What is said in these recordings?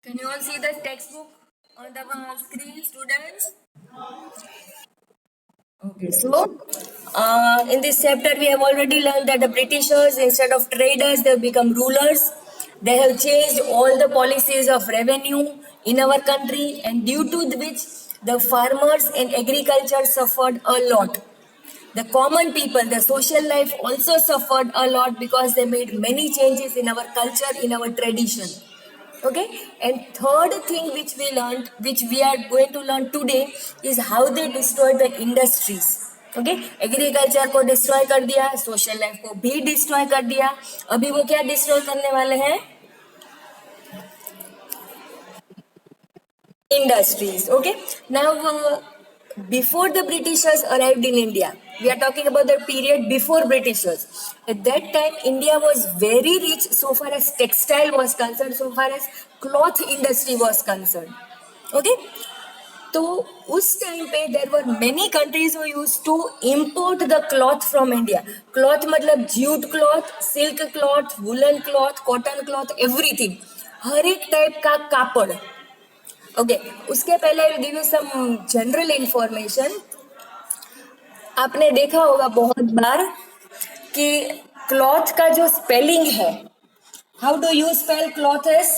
Can you all see the textbook on the screen, students? Okay, so in this chapter, we have already learned that the Britishers, instead of traders, they have become rulers. They have changed all the policies of revenue in our country, and due to which the farmers and agriculture suffered a lot. The common people, the social life also suffered a lot because they made many changes in our culture, in our tradition. Okay, and third thing which we learned, which we are going to learn today, is how they destroyed the industries. Okay, agriculture को destroy कर दिया, social life को भी destroy कर दिया. अभी वो क्या डिस्ट्रॉय करने वाले हैं? Industries. Okay, now before the Britishers arrived in India, we are talking about the period before Britishers. At that time, India was very rich so far as textile was concerned, so far as cloth industry was concerned. Okay, तो उस time पे there were many countries who used to import the cloth from India. Cloth मतलब jute cloth, silk cloth, woolen cloth, cotton cloth, everything, हर एक type का कापड़. Okay, उसके पहले I will give you some general information. आपने देखा होगा बहुत बार कि क्लॉथ का जो स्पेलिंग है, how do you spell cloth as?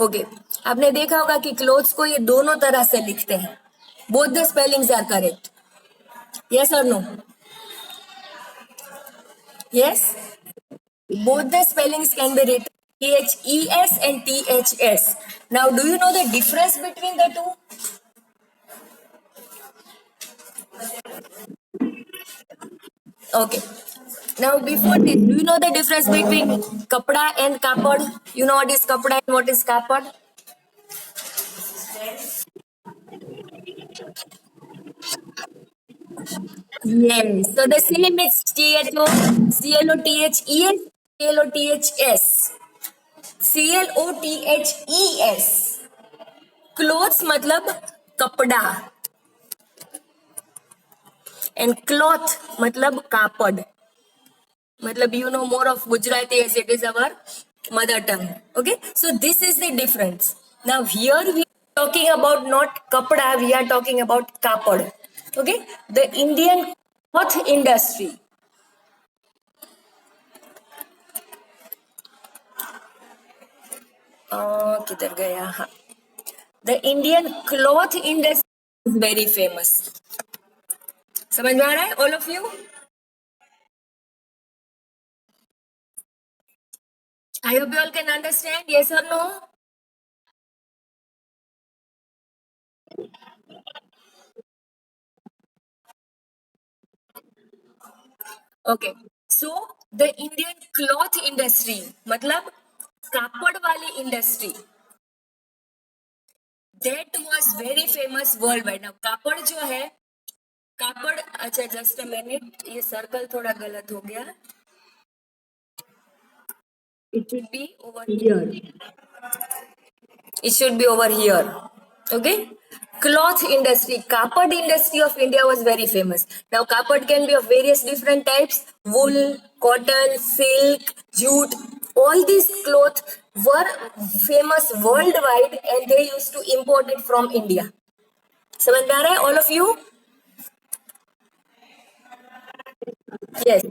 Okay, आपने देखा होगा कि क्लोथ्स को ये दोनों तरह से लिखते हैं. Both the spellings are correct. Yes और no? Yes, both the spellings can be written THES and THS. Now, do you know the difference between the two? Okay. Now, before this, do you know the difference between kapda and kapad? You know what is kapda and what is kapad? Yes. So the same is CLOTHES, CLOTHS. CLOTHES. Clothes मतलब कपड़ा, and cloth मतलब कापड़. मतलब you know more of Gujarati as it is our mother tongue. Okay, so this is the difference. Now here we are talking about not kapda, we are talking about kapad. Okay, the Indian cloth industry. किधर गया? हाँ, the Indian cloth industry is very famous. समझ में आ रहा है all of you? I hope you all can understand. Yes or no? Okay, so the Indian cloth industry मतलब कापड़ वाली industry, that was very famous worldwide. Now कापड़ जो है, कापड़, अच्छा जस्ट अ मिनट, ये सर्कल थोड़ा गलत हो गया. It should be over here. It should be over here. Okay, cloth industry, kapad industry of India was very famous. Now kapad can be of various different types: wool, cotton, silk, jute. All these cloth were famous worldwide and they used to import it from India. समझ में आ रहा है all of you? Yes,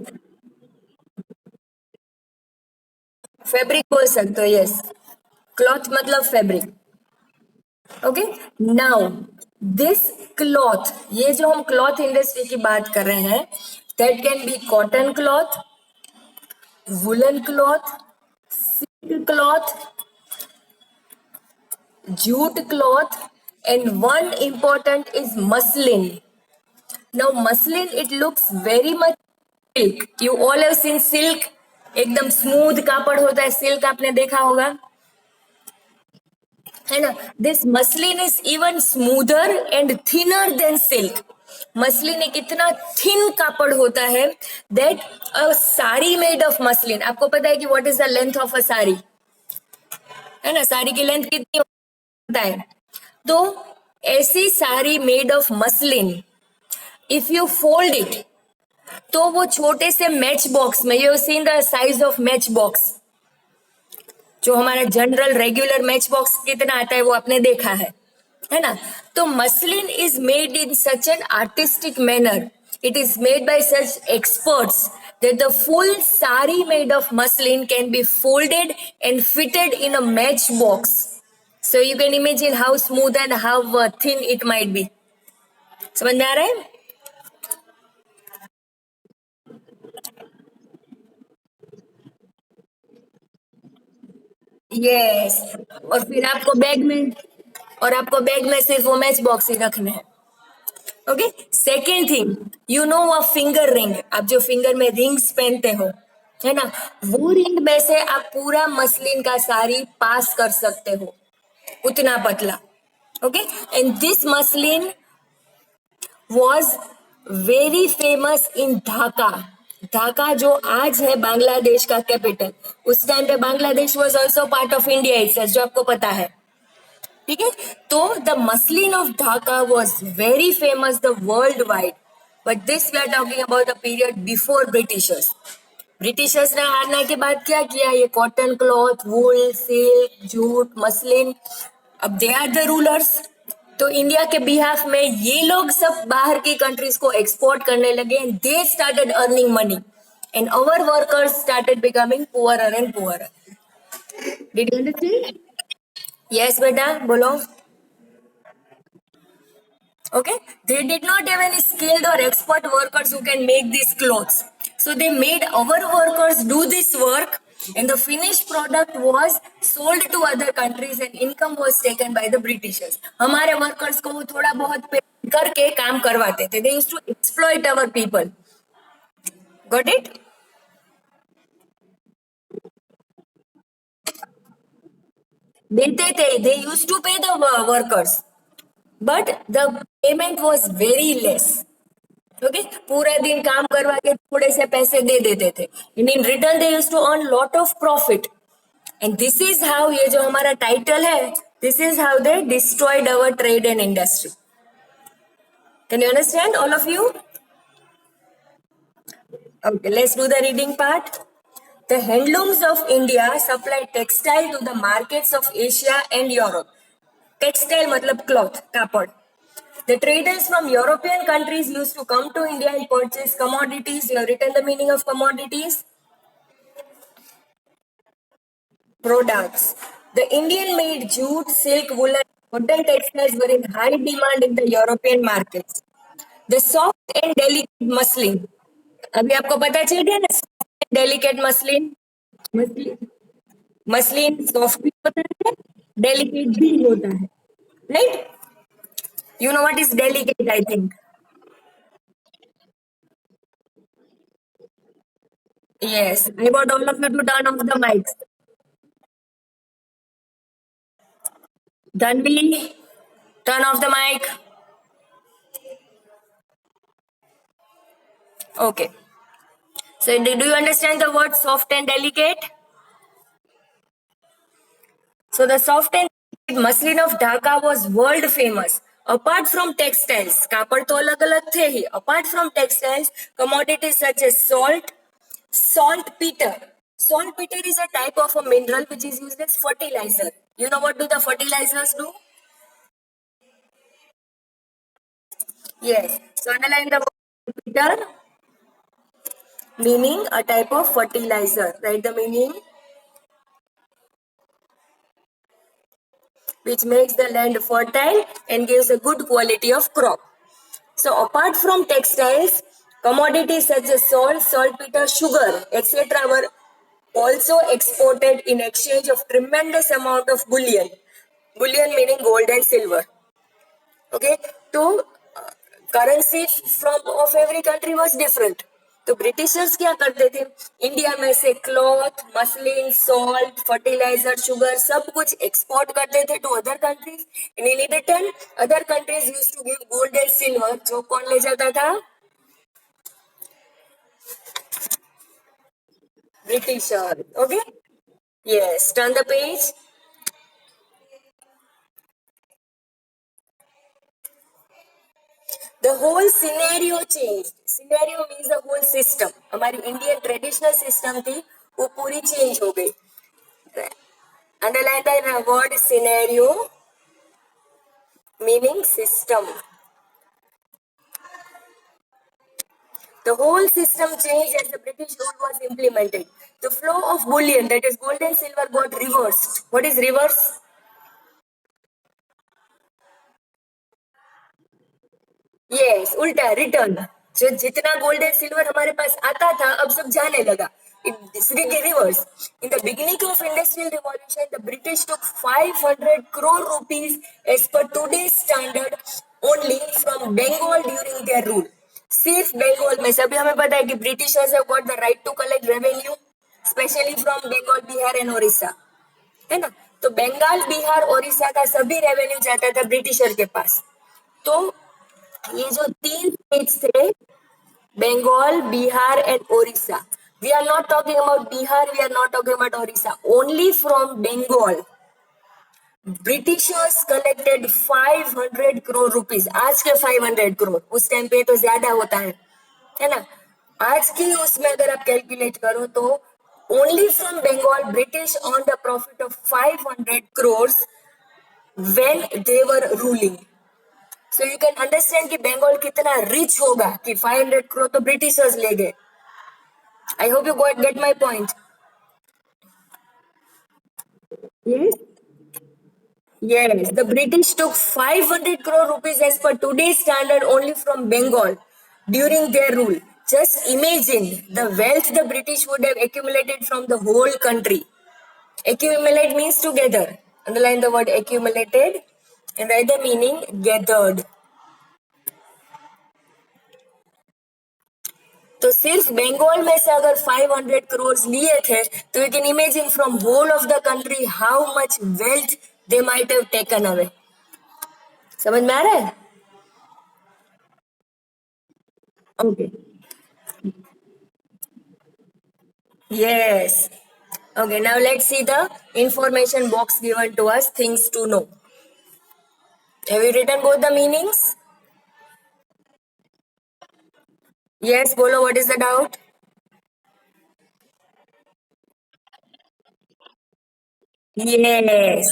fabric बोल सकते हो. Yes, cloth मतलब fabric. Okay, now this cloth, ये जो हम क्लॉथ इंडस्ट्री की बात कर रहे हैं, that can be cotton cloth, woolen cloth, silk cloth, jute cloth, and one important is muslin. Now muslin, it looks very much silk. You all have seen silk. एकदम smooth कापड़ होता है silk, आपने देखा होगा, है ना? This muslin is even smoother and thinner than silk. Muslin एक इतना थिन कापड़ होता है that a sari made of muslin. आपको पता है कि what is the length of a sari? है ना, साड़ी की लेंथ कितनी होता है? तो ऐसी sari made of muslin, if you fold it, तो वो छोटे से मैच बॉक्स में, you seen the size of match box, जो हमारा जनरल रेगुलर मैच बॉक्स कितना आता है वो आपने देखा है ना? तो muslin is made in such an artistic manner, it is made by such experts that the full sari made of muslin can be folded and fitted in a matchbox. So you can imagine how smooth and how thin it might be. समझ में आ रहा है? Yes और आपको bag में सिर्फ वो मैच बॉक्स ही रखने हैं. Okay. Second thing, you know a finger ring, आप जो फिंगर में रिंग्स पहनते हो, है ना, वो रिंग में से आप पूरा मसलिन का साड़ी पास कर सकते हो, उतना पतला. Okay. And this muslin was very famous in Dhaka. Dhaka जो आज है बांग्लादेश का कैपिटल, उस टाइम पे Bangladesh was also part of India itself, जो आपको पता है. ठीक है. तो the muslin of Dhaka was very famous the world wide. But this we are talking about the period before Britishers. Britishers ने आने के बाद क्या किया, ये cotton cloth, wool, silk, jute, muslin, अब दे आर द रूलर्स. तो इंडिया के बिहाफ में ये लोग सब बाहर की कंट्रीज को एक्सपोर्ट करने लगे and they started earning money and our workers started becoming poorer and poorer. Did you understand? Yes बेटा बोलो. Okay, they did not have any skilled or expert workers who can make these clothes, so they made our workers do this work and the finished product was sold to other countries and income was taken by the Britishers. हमारे workers को वो थोड़ा बहुत पे करके काम करवाते थे. They used to exploit our people. Got it? देते थे. They used to pay the workers, but the payment was very less. Okay. पूरा दिन काम करवा के थोड़े से पैसे दे देते थे. In return they used to earn lot of profit. And this is how, ये जो हमारा टाइटल है, this is how they destroyed our trade and industry. Can you understand all of you? Okay, let's do the reading part. The handlooms of India supplied textile to the markets of Asia and Europe. Textile मतलब cloth, कापड़. The traders from European countries used to come to India and purchase commodities. You have written the meaning of commodities. Products. The Indian made jute, silk, woolen, cotton textiles were in high demand in the European markets. The soft and delicate muslin. अभी आपको पता चल गया ना, delicate muslin. Muslin soft भी होता है, delicate भी होता है, right? You know what is delicate, I think. Yes, I want all of you to turn off the mics. Dhanvi, turn off the mic. Okay. So, do you understand the word soft and delicate? So, the soft and delicate muslin of Dhaka was world famous. Apart from textiles, कापड़ तो अलग अलग थे ही. Apart from textiles, commodities such as salt, saltpeter. Saltpeter is a type of a mineral which is used as fertilizer. You know what do the fertilizers do? Yes. So, underline the word saltpeter, meaning a type of fertilizer. Write the meaning. Which makes the land fertile and gives a good quality of crop. So apart from textiles, commodities such as salt, saltpeter, sugar, etc. were also exported in exchange of tremendous amount of bullion. Bullion meaning gold and silver. Okay, तो currency from of every country was different. तो Britishers क्या करते थे, India में से cloth, muslin, salt, fertiliser, sugar सब कुछ export करते थे to other countries. In return other countries used to give gold and silver, जो कौन ले जाता था? Britisher. Okay. Yes, turn the page. The whole scenario changed. Scenario means the whole system. हमारी इंडियन ट्रेडिशनल सिस्टम थी वो पूरी change हो गई. Underline the word scenario meaning system. The whole system changed as the British rule was implemented. The flow of bullion, that is gold and silver, got reversed. What is reverse? Yes, उल्टा return. जो जितना gold and silver हमारे पास आता था अब सब जाने लगा. It's reverse. In the beginning of industrial revolution, the British took 500 crore rupees as per today's standard only from Bengal during their rule. सिर्फ बंगाल में सभी हमें पता है कि Britishers have got the right to collect revenue specially from Bengal Bihar and Odisha. है ना. तो बंगाल बिहार ओडिशा का सभी रेवेन्यू जाता था ब्रिटिशर के पास. तो ये जो तीन स्टेट्स थे Bengal Bihar and Odisha. We are not talking about Bihar, we are not talking about Odisha, only from Bengal Britishers collected 500 crore rupees. आज के 500 करोड़, उस टाइम पे तो ज्यादा होता है ना. आज की उसमें अगर आप कैलकुलेट करो तो only from Bengal British on the profit of 500 crore when they were ruling. So you can understand कि बंगाल कितना रिच होगा कि 500 करोड़ तो ब्रिटिशर्स ले गए. I hope you get my point. Yes. Yes, the British took 500 crore rupees as per today's standard only from Bengal during their rule. Just imagine the wealth the British would have accumulated from the whole country. Accumulate means together. Underline the word accumulated and write the meaning gathered. तो सिर्फ बंगाल में से अगर 500 करोड़ लिए थे तो you can imagine from whole of the country how much wealth they might have taken away. समझ में आ रहा है? Okay. Yes. Okay, now let's see the information box given to us, things to know. Have you written both the meanings? Yes, Bolo, what is the doubt? Yes.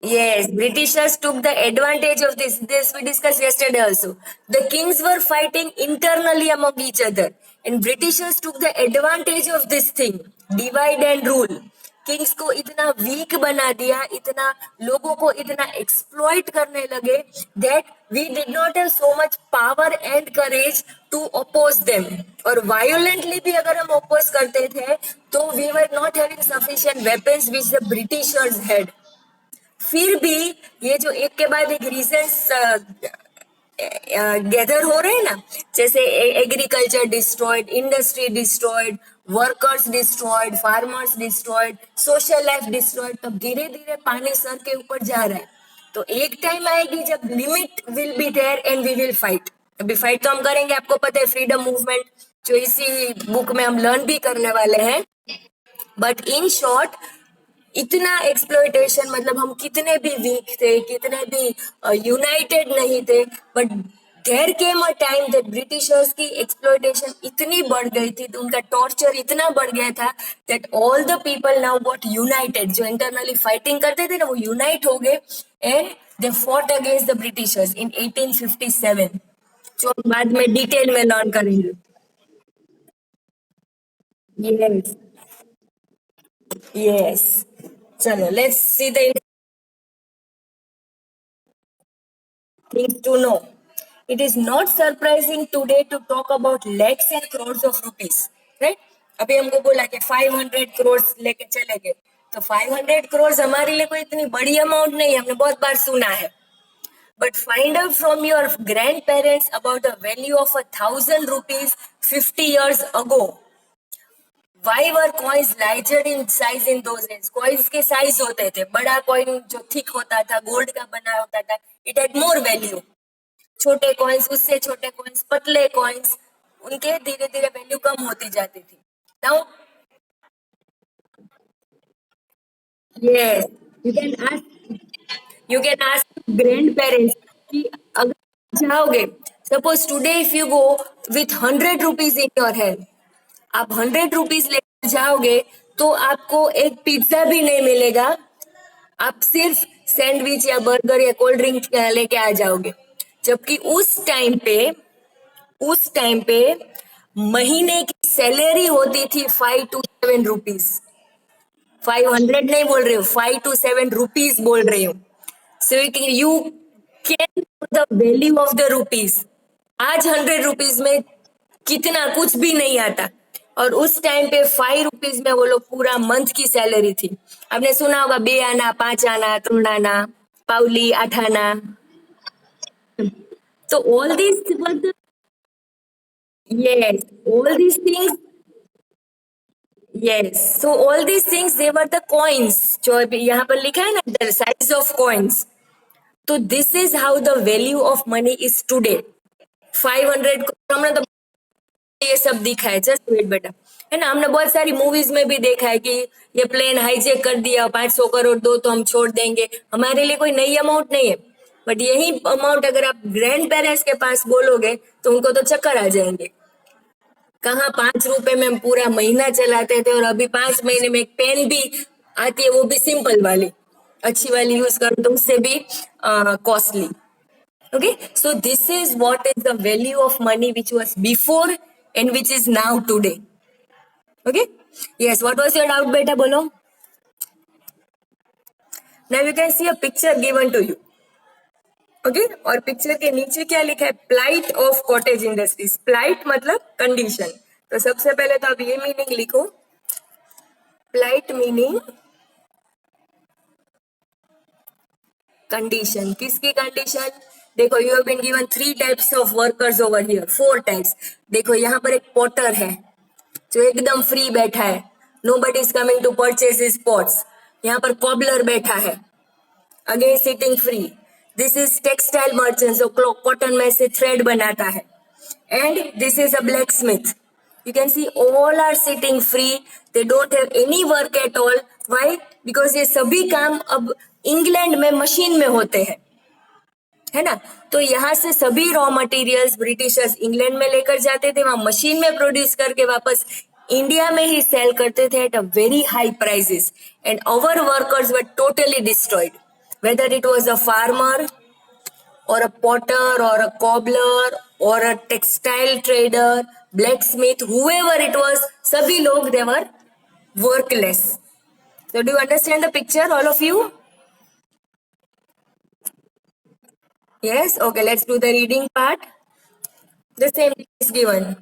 Yes, Britishers took the advantage of this. This we discussed yesterday also. The kings were fighting internally among each other, and Britishers took the advantage of this thing, divide and rule. Kings को इतना week बना दिया, इतना लोगों को इतना exploit करने लगे that we did not have so much power and courage to oppose them. और वायोलेंटली भी अगर हम अपोज करते थे तो we were not having sufficient weapons which the Britishers had. फिर भी ये जो एक के बाद एक रीजंस गैदर हो रहे हैं ना, जैसे agriculture destroyed, industry destroyed, workers destroyed, farmers destroyed, social life destroyed, तब धीरे धीरे पानी सर के ऊपर जा रहा है. तो एक टाइम आएगी जब limit will be there and we will fight. अभी फाइट तो हम करेंगे, आपको पता है फ्रीडम मूवमेंट जो इसी बुक में हम लर्न भी करने वाले हैं. बट इन शॉर्ट इतना एक्सप्लॉइटेशन, मतलब हम कितने भी वीक थे, कितने भी यूनाइटेड नहीं थे, but there came a time that Britishers की एक्सप्लॉइटेशन इतनी बढ़ गई थी, तो उनका टॉर्चर इतना बढ़ गया था that all the people now got United. जो इंटरनली फाइटिंग करते थे ना वो यूनाइट हो गए and they fought against the Britishers इन 1857, जो हम बाद में डिटेल में लर्न करेंगे. यस. यस. चलो let's see the things to know. It is not surprising today to talk about lakhs and crores of rupees, right? अभी हमको बोला कि 500 करोड़ लेके चले गए, तो 500 करोड़ हमारे लिए कोई इतनी बड़ी अमाउंट नहीं है, हमने बहुत बार सुना है. But find out from your grandparents about the value of 1,000 rupees 50 years ago. Why were coins larger in size in those days? Coins के size होते थे, बड़ा coin जो thick होता था, gold का बना होता था, it had more value. छोटे कॉइन्स, उससे छोटे कॉइन्स, पतले कॉइन्स, उनके धीरे धीरे वैल्यू कम होती जाती थी. Now yes, you can ask, you can ask grand parents कि अगर जाओगे, suppose today if you go with 100 rupees in your hand, आप 100 रुपीज लेकर जाओगे तो आपको एक पिज्जा भी नहीं मिलेगा, आप सिर्फ सैंडविच या बर्गर या कोल्ड ड्रिंक लेके आ जाओगे। जबकि उस टाइम पे महीने की सैलरी होती थी 5 to 7 रुपीज। 500 नहीं बोल रही हूँ, 5 to 7 रुपीज बोल रही हूँ। सो you can the value of the rupees. आज 100 रुपीज में कितना कुछ भी नहीं आता, और उस टाइम पे 5 रुपीज में वो लोग पूरा मंथ की सैलरी थी। आपने सुना होगा 2 आना, 5 आना, 3 आना, पाउली, 8 आना। तो all this yes, all these things, yes, so all these things they were the coins जो अभी यहाँ पर लिखा है ना, the size of coins। तो this is how the value of money is today। 500 को हमने तो ये सब दिखा है, जस्ट वेट बेटा, है ना। हमने बहुत सारी मूवीज में भी देखा है कि ये प्लेन हाईजेक कर दिया, 500 करोड़ दो तो हम छोड़ देंगे। हमारे लिए कोई नई अमाउंट नहीं है, बट यही अमाउंट अगर आप ग्रैंड पेरेंट्स के पास बोलोगे तो उनको तो चक्कर आ जाएंगे। कहाँ 5 रुपए में हम पूरा महीना चलाते थे, और अभी 5 महीने में एक पेन भी आती है, वो भी सिंपल वाली, अच्छी वाली यूज करो तो उससे भी costly. Okay, so this is what is the value of money which was before and which is now today। Okay, yes, what was your doubt beta bolo? Now you can see a picture given to you। Okay, और picture के नीचे क्या लिखा है? Plight of cottage industries. Plight मतलब condition. तो सबसे पहले तो आप ये मीनिंग लिखो, प्लाइट मीनिंग कंडीशन। किसकी कंडीशन? देखो, you have been given 3 types of workers over here, 4 types. देखो यहाँ पर एक पॉटर है जो एकदम फ्री बैठा है, nobody is coming to purchase his pots. यहाँ पर कॉबलर बैठा है, again sitting free. This is textile merchant जो कॉटन में से थ्रेड बनाता है, and this is a blacksmith. You can see all are sitting free, they don't have any work at all। Why? Because ये सभी काम अब England में मशीन में होते हैं, है ना। तो यहाँ से सभी रॉ मटेरियल्स ब्रिटिशर्स इंग्लैंड में लेकर जाते थे, वहां मशीन में प्रोड्यूस करके वापस इंडिया में ही सेल करते थे at a very high prices, and our workers were totally destroyed, whether it was a farmer or a potter or a cobbler or a textile trader, blacksmith, whoever it was, sabhi log they were workless। So do you understand the picture, all of you? Yes, okay, let's do the reading part। The same is given।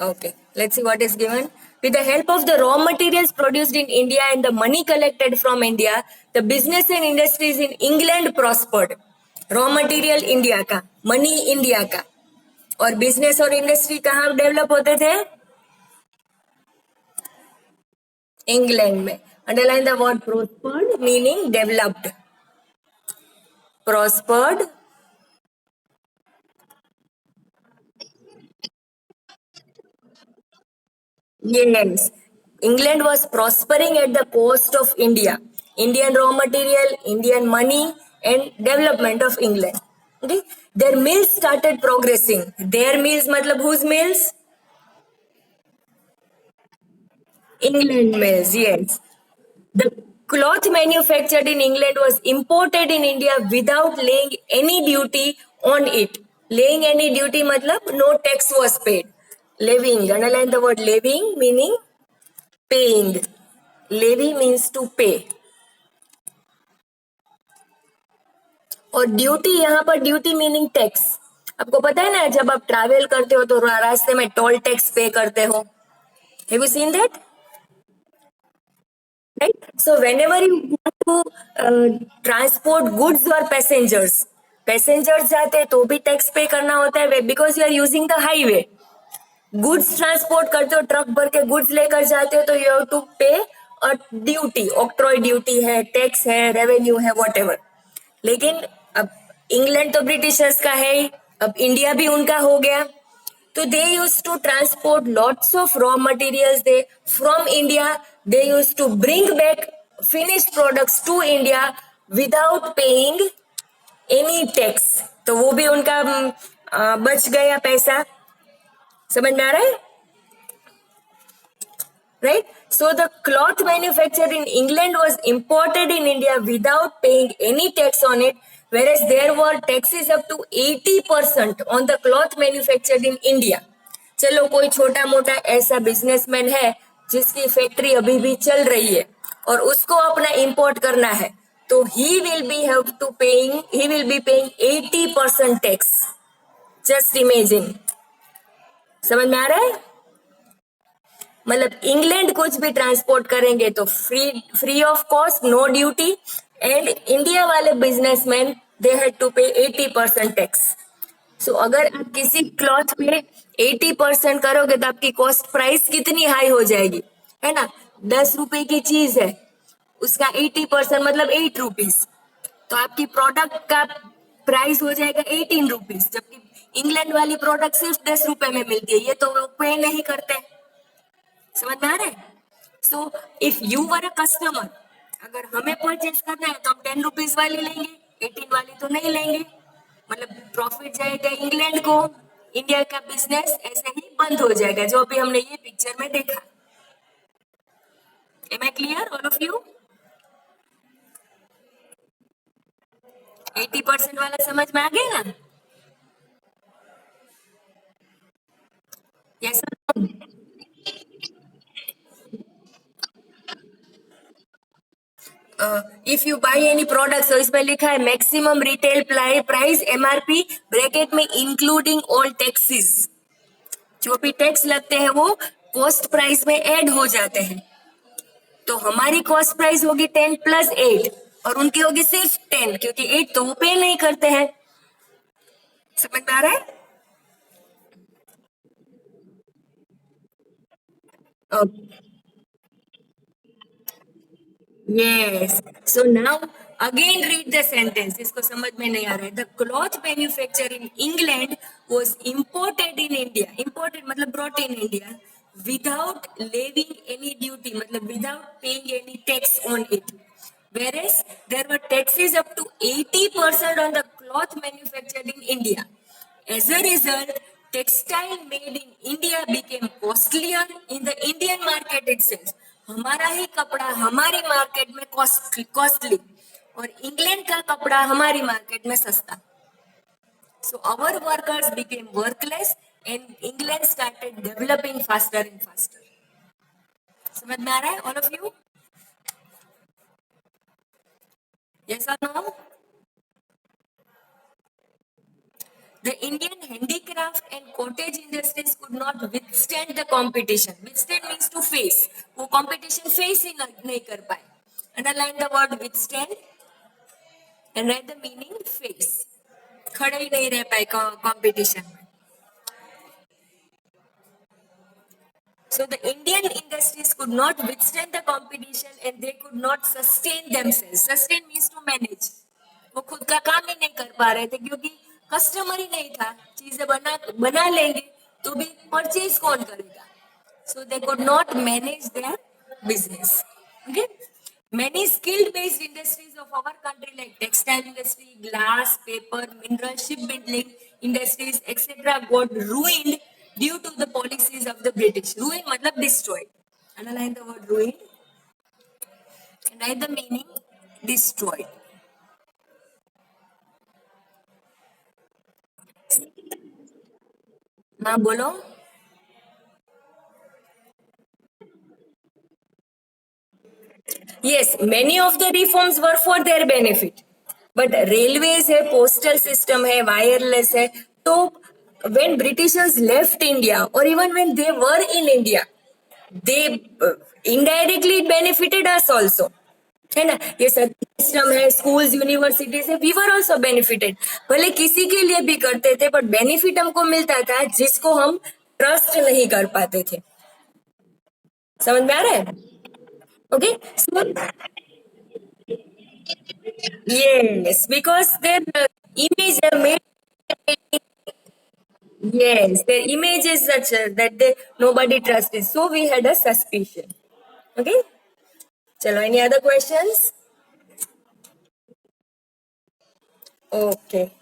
Okay, let's see what is given। With the help of the raw materials produced in India and the money collected from India, the business and industries in England prospered। Raw material India का, money India का, और business और industry कहाँ develop होते थे? England में। Underline the word prospered meaning developed. Prospered, yes, England was prospering at the cost of India, Indian raw material, Indian money, and development of England। Okay, their mills started progressing। their mills मतलब whose mills? England mills, yes। The cloth manufactured in England was imported in India without laying any duty on it। laying any duty मतलब no tax was paid। Levying, underline the word levying meaning paying। levy means to pay। और duty, यहाँ पर duty meaning tax. आपको पता है ना, जब आप ट्रैवल करते हो तो रास्ते में टोल टैक्स पे करते हो। Have you seen that? Right. So whenever you want to transport goods or passengers जाते हैं तो भी टैक्स पे करना होता है, because you are using the highway. Goods transport करते हो, ट्रक भर के गुड्स लेकर जाते हो तो यू हैव टू पे अ ड्यूटी, ऑक्ट्रॉय ड्यूटी है, टैक्स है, रेवेन्यू है, वॉट। लेकिन अब इंग्लैंड तो ब्रिटिशर्स का है ही, अब इंडिया भी उनका हो गया, So they used to transport lots of raw materials they from India. They used to bring back finished products to India without paying any tax. तो वो भी उनका बच गया पैसा. समझ में आ रहा है? Right? So the cloth manufactured in England was imported in India without paying any tax on it, whereas there were taxes up to 80% on the cloth manufactured in India. चलो कोई छोटा मोटा ऐसा बिजनेसमैन है जिसकी फैक्ट्री अभी भी चल रही है और उसको अपना इंपोर्ट करना है, तो he will be paying 80% tax. Just imagine. समझ में आ रहा है? मतलब इंग्लैंड कुछ भी ट्रांसपोर्ट करेंगे तो free of cost, no duty. And India वाले businessman they had to pay 80% tax. सो अगर आप किसी क्लॉथ में 80% करोगे तो आपकी कॉस्ट प्राइस कितनी हाई हो जाएगी, है ना? 10 रुपए की चीज है, उसका 80% मतलब 8 रुपीज, तो आपकी प्रोडक्ट का प्राइस हो जाएगा 18 रुपीज, जबकि इंग्लैंड वाली प्रोडक्ट सिर्फ 10 रुपए में मिलती है. ये तो वो पे नहीं करते. समझ में आ रहा है? So if you were a customer, अगर हमें परचेज करना है तो हम 10 रुपीज वाली लेंगे, 18 वाली तो नहीं लेंगे. मतलब प्रॉफिट जाएगा इंग्लैंड को, इंडिया का बिजनेस ऐसे ही बंद हो जाएगा, जो अभी हमने ये पिक्चर में देखा. Am I clear all of you? 80% वाला समझ में आ गया ना? Yes. If you buy any product, तो इसमें लिखा है maximum retail price MRP bracket में इंक्लूडिंग ऑल टैक्सेस. जो भी टैक्स लगते हैं वो कॉस्ट प्राइस में ऐड हो जाते हैं. तो हमारी कॉस्ट प्राइस होगी 10 + 8 और उनकी होगी सिर्फ 10, क्योंकि 8 तो वो पे नहीं करते हैं. समझ में आ रहा है? Yes. So now again read the sentence. इसको समझ में नहीं आ रहा है. The cloth manufacture in England was imported in India. Imported मतलब brought in India without leaving any duty, मतलब without paying any tax on it. Whereas there were taxes up to 80% on the cloth manufactured in India. As a result, textile made in India became costlier in the Indian market itself. हमारा ही कपड़ा हमारी market में costly और England का कपड़ा हमारी market में सस्ता. So our workers became workless and England started developing faster and faster. समझ में आ रहा है all of you? Yes or no? The Indian handicraft and cottage industries could not withstand the competition. Withstand means to face. वो competition face ही नहीं कर पाए. Underline the word withstand and write the meaning face. खड़े ही नहीं रह पाए competition में. So the Indian industries could not withstand the competition and they could not sustain themselves. Sustain means to manage. वो खुद का काम ही नहीं कर पा रहे थे क्योंकि कस्टमर ही नहीं था. चीजें बना लेंगे तो भी परचेज कौन करेगा? So they could not manage their business. Okay. Many skilled based industries of our country like textile industry, glass, paper, mineral, shipbuilding industries, etc. got ruined due to the policies of the British. Ruined matlab destroyed. Underline the word ruined and write the meaning destroyed. हाँ बोलो. Yes, many of the reforms were for their benefit. But railways है, postal system है, wireless है. तो when Britishers left India or even when they were in India, they indirectly it benefited us also. है ना? ये system है, schools universities है, we were also benefited. भले किसी के लिए भी करते थे बट बेनिफिट हमको मिलता था जिसको हम ट्रस्ट नहीं कर पाते थे. समझ में आ रहा है? Okay. So yes, because their image they made Yes, their image is such that they nobody trusts. So we had a suspicion. Okay. Chalo, any other questions? Okay.